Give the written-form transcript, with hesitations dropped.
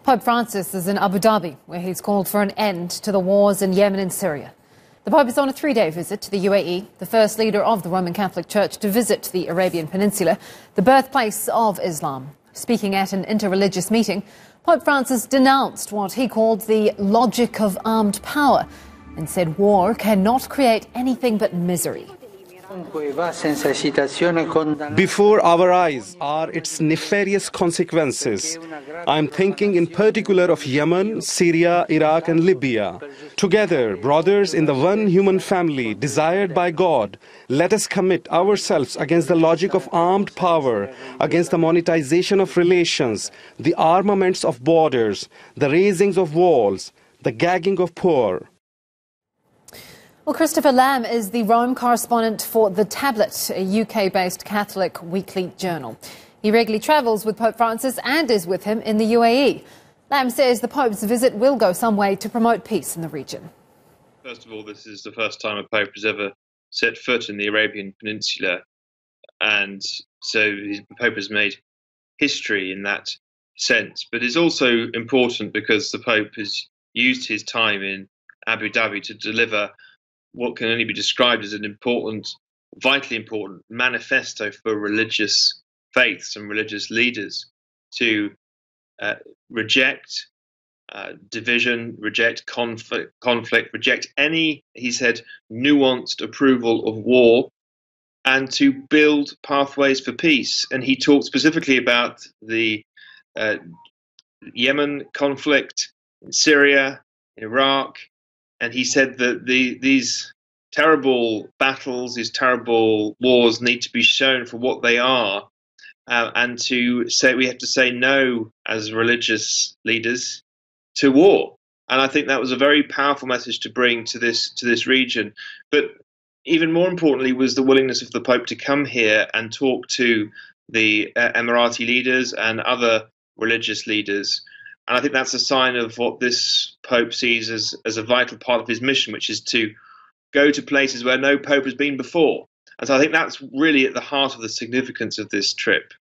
Pope Francis is in Abu Dhabi, where he's called for an end to the wars in Yemen and Syria. The Pope is on a 3-day visit to the UAE, the first leader of the Roman Catholic Church to visit the Arabian Peninsula, the birthplace of Islam. Speaking at an interreligious meeting, Pope Francis denounced what he called the logic of armed power and said war cannot create anything but misery. Before our eyes are its nefarious consequences. I'm thinking in particular of Yemen, Syria, Iraq and Libya. Together, brothers in the one human family desired by God, let us commit ourselves against the logic of armed power, against the monetization of relations, the armaments of borders, the raisings of walls, the gagging of poor. Well, Christopher Lamb is the Rome Correspondent for The Tablet, a UK-based Catholic weekly journal. He regularly travels with Pope Francis and is with him in the UAE. Lamb says the Pope's visit will go some way to promote peace in the region. First of all, this is the first time a Pope has ever set foot in the Arabian Peninsula, and so the Pope has made history in that sense. But it's also important because the Pope has used his time in Abu Dhabi to deliver what can only be described as an important, vitally important manifesto for religious faiths and religious leaders to reject division, reject conflict, reject any, he said, nuanced approval of war, and to build pathways for peace. And he talked specifically about the Yemen conflict, in Syria, in Iraq, and he said that these terrible battles, these terrible wars need to be shown for what they are, and to say we have to say no as religious leaders to war. And I think that was a very powerful message to bring to this region. But even more importantly was the willingness of the Pope to come here and talk to the Emirati leaders and other religious leaders. And I think that's a sign of what this Pope sees as a vital part of his mission, which is to go to places where no Pope has been before. And so I think that's really at the heart of the significance of this trip.